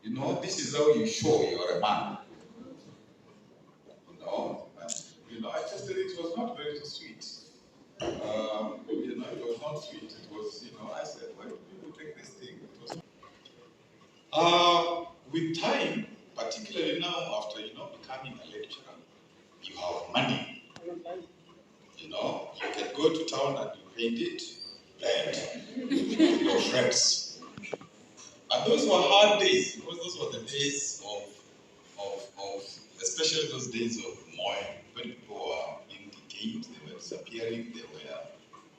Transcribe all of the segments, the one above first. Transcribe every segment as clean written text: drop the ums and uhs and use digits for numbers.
You know, this is how you show you're a man. You know, and, you know, I just said it was not very sweet. You know, it was not sweet. It was, you know, I said, why do people take this thing? It was with time, particularly now after, you know, becoming a lecturer, you have money. You know, you can go to town and you paint it red with your friends. And those were hard days, because those were the days of especially those days of Moy, when people were being detained, they were disappearing,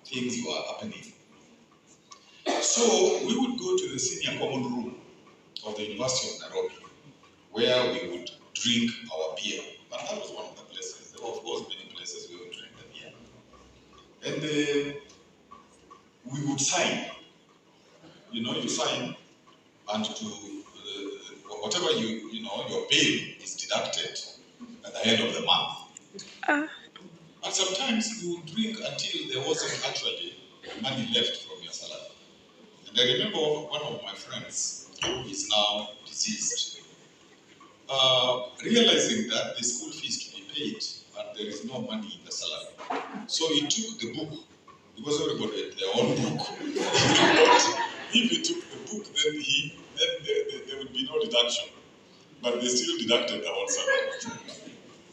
things were happening. So we would go to the senior common room of the University of Nairobi, where we would drink our beer. And that was one of the places. There were, of course, many places we would drink the beer. And we would sign. You know, you sign, and to whatever you know, your bail is deducted at the end of the month. And sometimes you would drink until there wasn't actually money left from your salary. And I remember one of my friends, who is now deceased, realizing that the school fees to be paid and there is no money in the salary. So he took the book, because everybody had their own book. If he took the book, then there would be no deduction. But they still deducted the whole salary.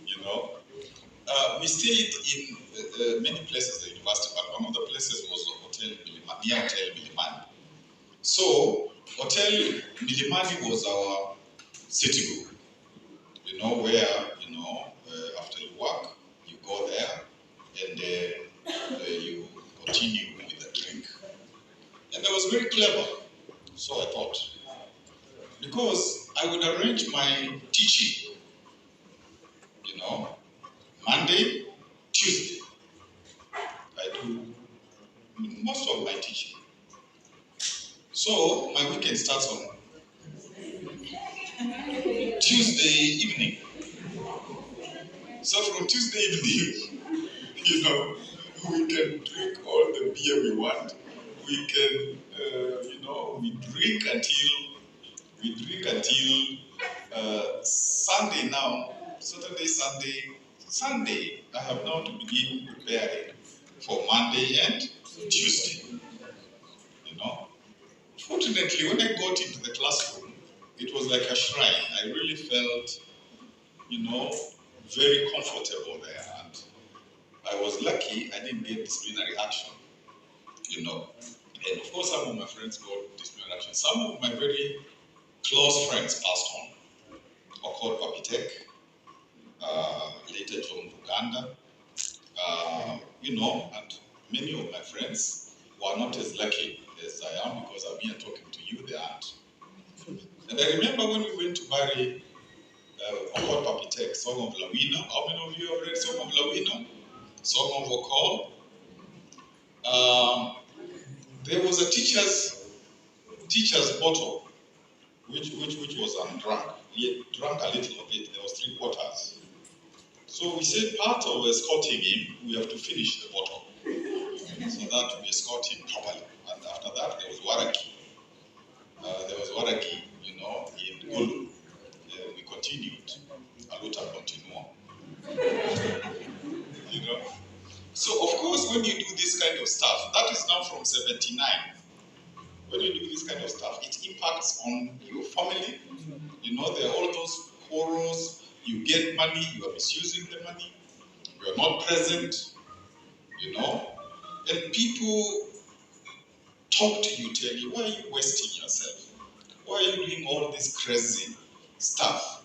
You know? We stayed in many places at the university, but one of the places was Hotel Milimani, near Hotel Milimani. So, Hotel Milimani was our city group. You know, where, you know, after you work, you go there and you continue with the drink. And I was very clever, so I thought. Because I would arrange my teaching, you know, Monday, Tuesday. I do most of my teaching. So my weekend starts on Tuesday evening. So from Tuesday evening, you know, we can drink all the beer we want. We can, you know, we drink until Sunday now. Saturday, Sunday. I have now to begin preparing for Monday and Tuesday. You know. Fortunately, when I got into the classroom, it was like a shrine. I really felt, you know, very comfortable there. And I was lucky I didn't get disciplinary action, you know. And of course, some of my friends got disciplinary action. Some of my very close friends passed on. Okot Papitek, later John Buganda, you know, and many of my friends were not as lucky as I am, because I'm here talking to you, they aren't. And I remember when we went to bury Okot Papitek, Song of Lawino. How many of you have read Song of Lawino? Song of Okol. There was a teacher's bottle which was undrunk. He had drunk a little of it. There was 3/4. So we said, part of escorting him, we have to finish the bottle, so that we escort him properly. And after that, there was Waraki. You know, in Gulu. We continued. Aluta continua. You know. So of course, when you do this kind of stuff, that is now from 79. When you do this kind of stuff, it impacts on your family. You know, there are all those quarrels. You get money, you are misusing the money. You are not present. You know, and people talk to you, tell you, why are you wasting yourself? Why are you doing all this crazy stuff?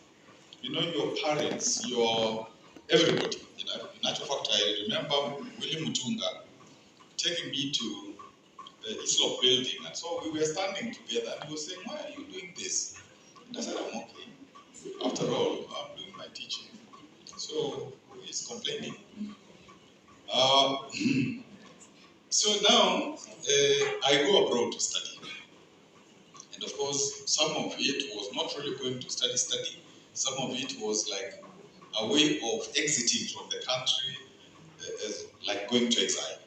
You know, your parents, your everybody. You know, in actual fact, I remember William Mutunga taking me to the Islop building, and so we were standing together, and he was saying, why are you doing this? And I said, I'm okay. After all, I'm doing my teaching. So he's complaining. So now I go abroad to study. And of course, some of it was not really going to study. Some of it was like a way of exiting from the country, as like going to exile.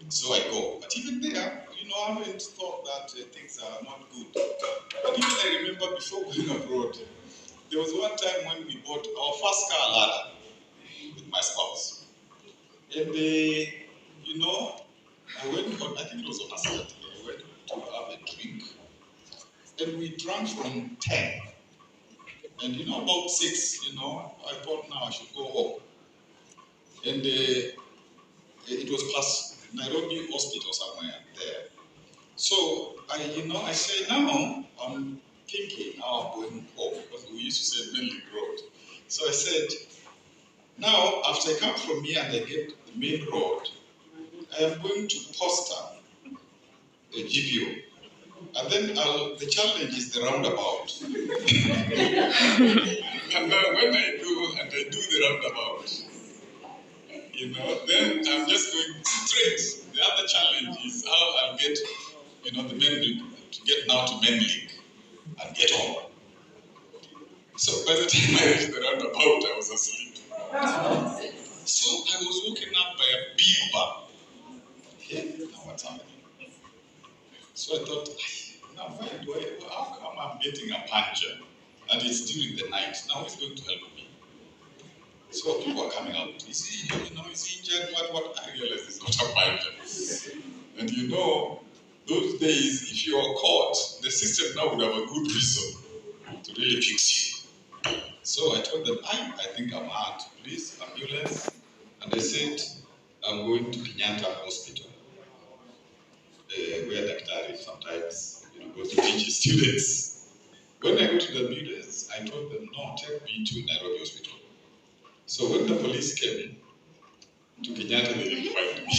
So I go. But even there, you know, I haven't thought that things are not good. But even I remember remember before going abroad, there was one time when we bought our first car ladder with my spouse. And you know, I went on, I think it was on a Saturday, I went to have a drink. And we drank from 10. And you know, about 6, you know, I thought now I should go home. And it was past Nairobi Hospital somewhere there. So I say now I'm thinking now I'm going home because we used to say Mainly Road. So I said, now after I come from here and I get the main road, I am going to Posta, a GPO. And then the challenge is the roundabout. And then when I do the roundabout, you know, then I'm just going straight. The other challenge is how I'll get, you know, the main link to get now to main link and get home. So by the time I reached the roundabout, I was asleep. So I was woken up by a big bang. Yeah, now what's happening? So I thought, now how come I'm getting a puncture? And it's during the night. Now who's going to help me? So people are coming out. Is he injured? What? I realized it's not a puncture. And you know, those days, if you are caught, the system now would have a good reason to really fix you. So I told them, I think I'm hurt. Please, ambulance. And they said, I'm going to Kenyatta Hospital, where Daktari sometimes goes to teach his students. When I go to the ambulance, I told them, no, take me to Nairobi Hospital. So when the police came to Kenyatta, they didn't find me.